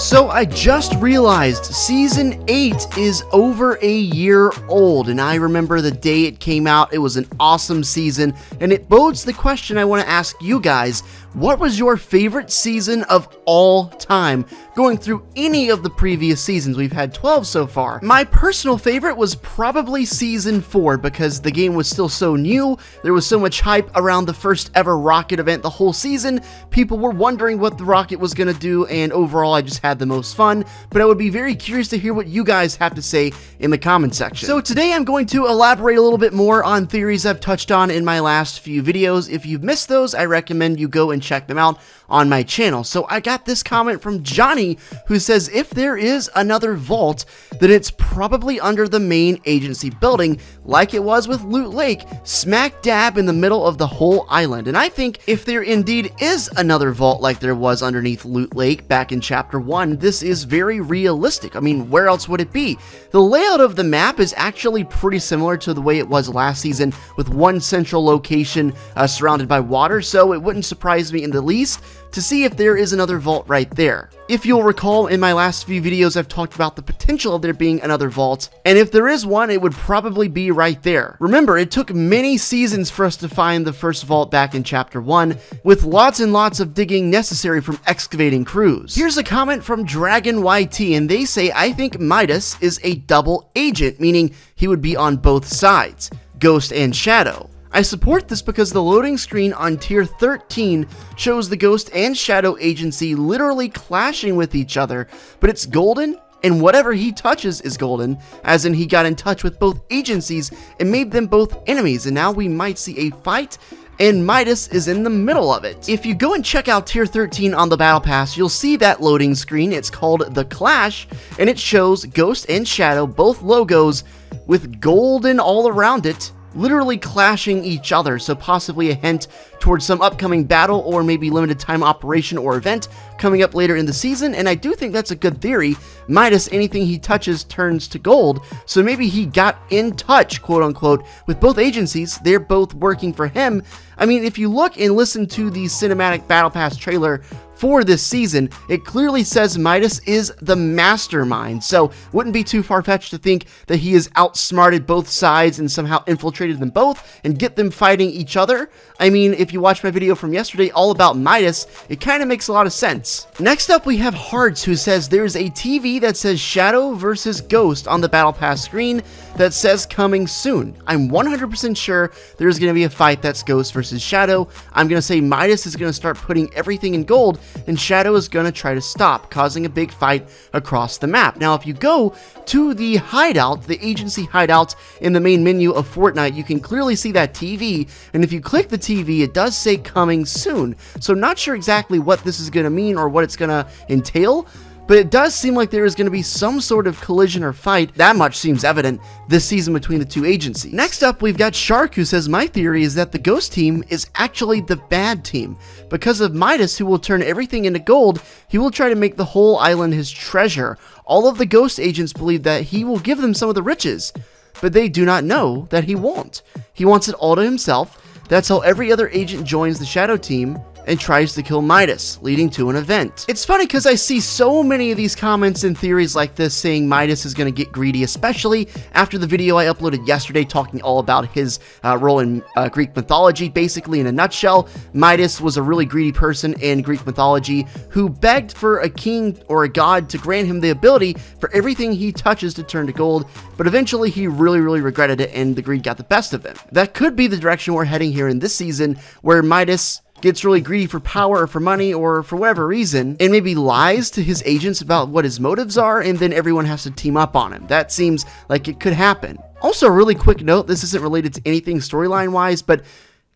So I just realized Season 8 is over a year old, and I remember the day it came out. It was an awesome season, and it bodes the question I want to ask you guys. What was your favorite season of all time? Going through any of the previous seasons, we've had 12 so far. My personal favorite was probably Season 4 because the game was still so new. There was so much hype around the first ever rocket event the whole season. People were wondering what the rocket was going to do, and overall I just had the most fun. But I would be very curious to hear what you guys have to say in the comment section. So today I'm going to elaborate a little bit more on theories I've touched on in my last few videos. If you've missed those, I recommend you go and check them out on my channel. So I got this comment from Johnny who says if there is another vault, then it's probably under the main agency building like it was with Loot Lake, smack dab in the middle of the whole island. And I think if there indeed is another vault like there was underneath Loot Lake back in Chapter 1, this is very realistic. I mean, where else would it be? The layout of the map is actually pretty similar to the way it was last season, with one central location surrounded by water, so it wouldn't surprise me in the least to see if there is another vault right there. If you'll recall, in my last few videos I've talked about the potential of there being another vault, and if there is one, it would probably be right there. Remember, it took many seasons for us to find the first vault back in Chapter 1, with lots and lots of digging necessary from excavating crews. Here's a comment from Dragon YT, and they say, I think Midas is a double agent, meaning he would be on both sides, Ghost and Shadow. I support this because the loading screen on Tier 13 shows the Ghost and Shadow agency literally clashing with each other, but it's golden, and whatever he touches is golden, as in he got in touch with both agencies and made them both enemies, and now we might see a fight, and Midas is in the middle of it. If you go and check out Tier 13 on the Battle Pass, you'll see that loading screen. It's called The Clash, and it shows Ghost and Shadow, both logos, with golden all around it, literally clashing each other, so possibly a hint towards some upcoming battle or maybe limited time operation or event coming up later in the season, and I do think that's a good theory. Midas, anything he touches turns to gold, so maybe he got in touch, quote unquote, with both agencies. They're both working for him. I mean, if you look and listen to the cinematic Battle Pass trailer for this season, it clearly says Midas is the mastermind, so wouldn't be too far-fetched to think that he has outsmarted both sides and somehow infiltrated them both and get them fighting each other. I mean, if you watch my video from yesterday all about Midas, it kind of makes a lot of sense. Next up, we have Hearts, who says there's a TV that says Shadow versus Ghost on the Battle Pass screen that says coming soon. I'm 100% sure there's going to be a fight that's Ghost versus Shadow. I'm going to say Midas is going to start putting everything in gold, and Shadow is going to try to stop, causing a big fight across the map. Now, if you go to the hideout, the agency hideout in the main menu of Fortnite, you can clearly see that TV, and if you click the TV, it does say coming soon. So not sure exactly what this is going to mean or what it's going to entail, but it does seem like there is going to be some sort of collision or fight. That much seems evident this season between the two agencies. Next up, we've got Shark, who says, my theory is that the Ghost team is actually the bad team. Because of Midas, who will turn everything into gold, he will try to make the whole island his treasure. All of the Ghost agents believe that he will give them some of the riches, but they do not know that he won't. He wants it all to himself. That's how every other agent joins the Shadow team and tries to kill Midas, leading to an event. It's funny because I see so many of these comments and theories like this saying Midas is going to get greedy, especially after the video I uploaded yesterday talking all about his role in Greek mythology. Basically, in a nutshell, Midas was a really greedy person in Greek mythology who begged for a king or a god to grant him the ability for everything he touches to turn to gold, but eventually he really regretted it and the greed got the best of him. That could be the direction we're heading here in this season, where Midas gets really greedy for power or for money or for whatever reason, and maybe lies to his agents about what his motives are, and then everyone has to team up on him. That seems like it could happen. Also, a really quick note, this isn't related to anything storyline-wise, but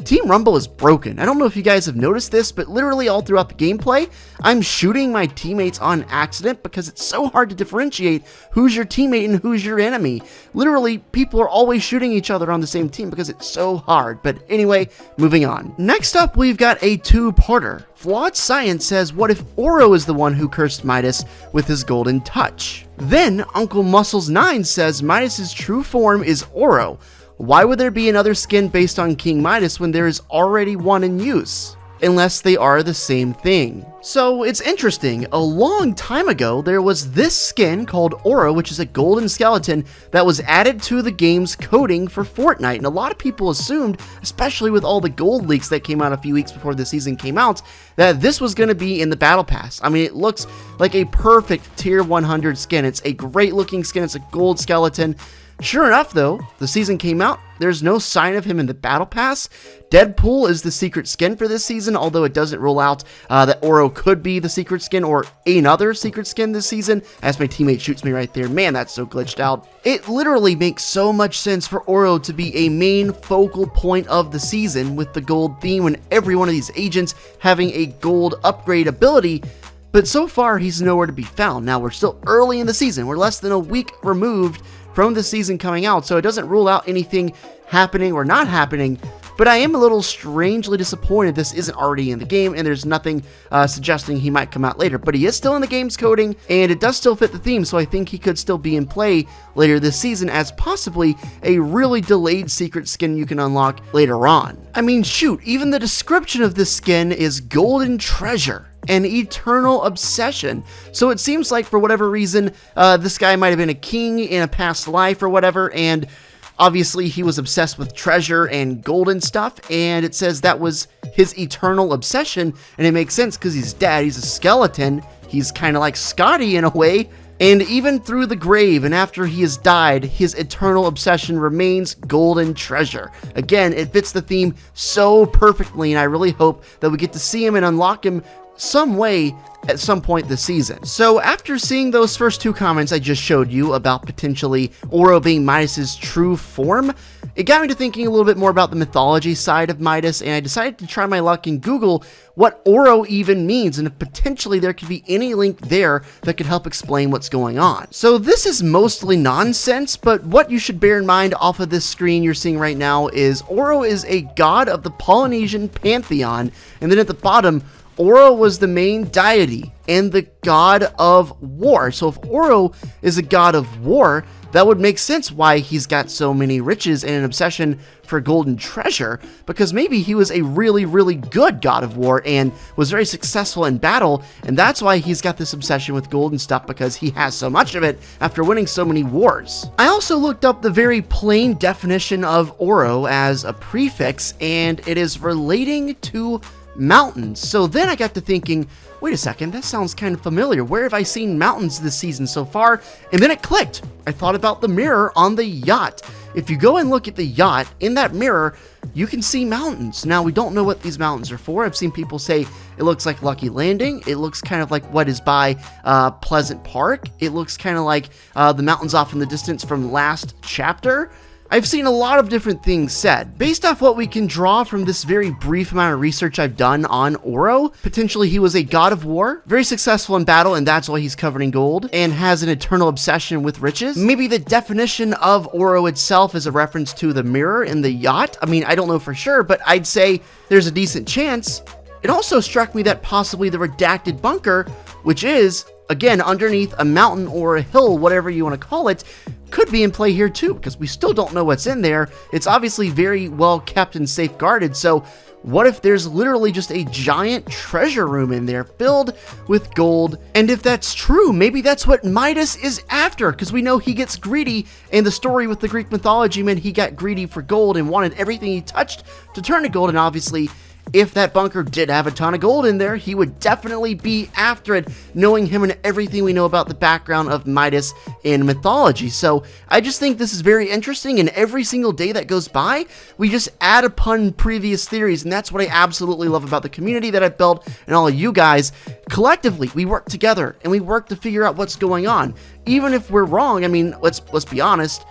Team Rumble is broken. I don't know if you guys have noticed this, but literally all throughout the gameplay, I'm shooting my teammates on accident because it's so hard to differentiate who's your teammate and who's your enemy. Literally, people are always shooting each other on the same team because it's so hard. But anyway, moving on. Next up, we've got a two-parter. Flawed Science says, what if Oro is the one who cursed Midas with his golden touch? Then, Uncle Muscles9 says Midas's true form is Oro. Why would there be another skin based on King Midas when there is already one in use? unless they are the same thing. So it's interesting, a long time ago there was this skin called ORO, which is a golden skeleton that was added to the game's coding for Fortnite, and a lot of people assumed, especially with all the gold leaks that came out a few weeks before the season came out, that this was going to be in the battle pass. I mean, it looks like a perfect tier 100 skin. It's a great looking skin, it's a gold skeleton. Sure enough, though, the season came out, there's no sign of him in the battle pass. Deadpool is the secret skin for this season, although it doesn't rule out that ORO could be the secret skin or another secret skin this season, as my teammate shoots me right there. Man, that's so glitched out. It literally makes so much sense for ORO to be a main focal point of the season with the gold theme and every one of these agents having a gold upgrade ability. But so far, he's nowhere to be found. Now, we're still early in the season. We're less than a week removed from the season coming out, so it doesn't rule out anything happening or not happening, but I am a little strangely disappointed this isn't already in the game, and there's nothing suggesting he might come out later. But he is still in the game's coding, and it does still fit the theme, so I think he could still be in play later this season as possibly a really delayed secret skin you can unlock later on. I mean, shoot, even the description of this skin is golden treasure, an eternal obsession. So it seems like for whatever reason, this guy might have been a king in a past life or whatever, and obviously he was obsessed with treasure and gold and stuff, and it says that was his eternal obsession, and it makes sense because he's dead, he's a skeleton, he's kind of like Scotty in a way, and even through the grave and after he has died, his eternal obsession remains golden treasure. Again, it fits the theme so perfectly, and I really hope that we get to see him and unlock him some way at some point this season. So after seeing those first two comments I just showed you about potentially ORO being Midas's true form, it got me to thinking a little bit more about the mythology side of Midas, and I decided to try my luck and Google what ORO even means and if potentially there could be any link there that could help explain what's going on. So this is mostly nonsense, but what you should bear in mind off of this screen you're seeing right now is ORO is a god of the Polynesian pantheon, and then at the bottom, ORO was the main deity and the god of war. So if ORO is a god of war, that would make sense why he's got so many riches and an obsession for golden treasure, because maybe he was a really, really good god of war and was very successful in battle, and that's why he's got this obsession with gold and stuff, because he has so much of it after winning so many wars. I also looked up the very plain definition of ORO as a prefix, and it is relating to mountains. So then I got to thinking, wait a second, that sounds kind of familiar. Where have I seen mountains this season so far? And then it clicked. I thought about the mirror on the yacht. If you go and look at the yacht, in that mirror, you can see mountains. Now, we don't know what these mountains are for. I've seen people say it looks like Lucky Landing. It looks kind of like what is by Pleasant Park. It looks kind of like the mountains off in the distance from last chapter. I've seen a lot of different things said. Based off what we can draw from this very brief amount of research I've done on ORO, potentially he was a god of war, very successful in battle, and that's why he's covered in gold, and has an eternal obsession with riches. Maybe the definition of ORO itself is a reference to the mirror in the yacht. I mean, I don't know for sure, but I'd say there's a decent chance. It also struck me that possibly the Redacted bunker, which is, again, underneath a mountain or a hill, whatever you want to call it, could be in play here too, because we still don't know what's in there. It's obviously very well kept and safeguarded, so what if there's literally just a giant treasure room in there filled with gold? And if that's true, maybe that's what Midas is after, because we know he gets greedy, and the story with the Greek mythology meant he got greedy for gold and wanted everything he touched to turn to gold, and obviously if that bunker did have a ton of gold in there, he would definitely be after it, knowing him and everything we know about the background of Midas in mythology. So I just think this is very interesting, and every single day that goes by, we just add upon previous theories, and that's what I absolutely love about the community that I've built and all of you guys. Collectively, we work together, and we work to figure out what's going on. Even if we're wrong, I mean, let's be honest,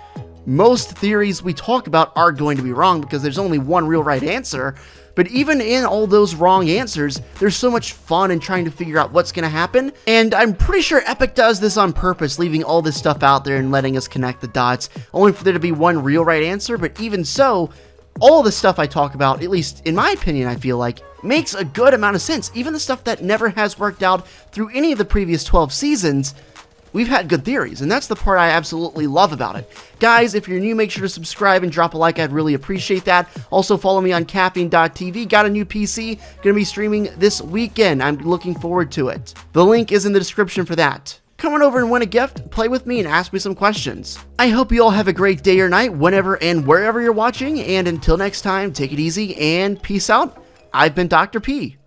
most theories we talk about are going to be wrong because there's only one real right answer. But even in all those wrong answers, there's so much fun in trying to figure out what's going to happen. And I'm pretty sure Epic does this on purpose, leaving all this stuff out there and letting us connect the dots, only for there to be one real right answer. But even so, all the stuff I talk about, at least in my opinion, I feel like, makes a good amount of sense. Even the stuff that never has worked out through any of the previous 12 seasons we've had good theories, and that's the part I absolutely love about it. Guys, if you're new, make sure to subscribe and drop a like. I'd really appreciate that. Also, follow me on caffeine.tv. Got a new PC, gonna be streaming this weekend. I'm looking forward to it. The link is in the description for that. Come on over and win a gift, play with me, and ask me some questions. I hope you all have a great day or night, whenever and wherever you're watching, and until next time, take it easy and peace out. I've been Dr. P.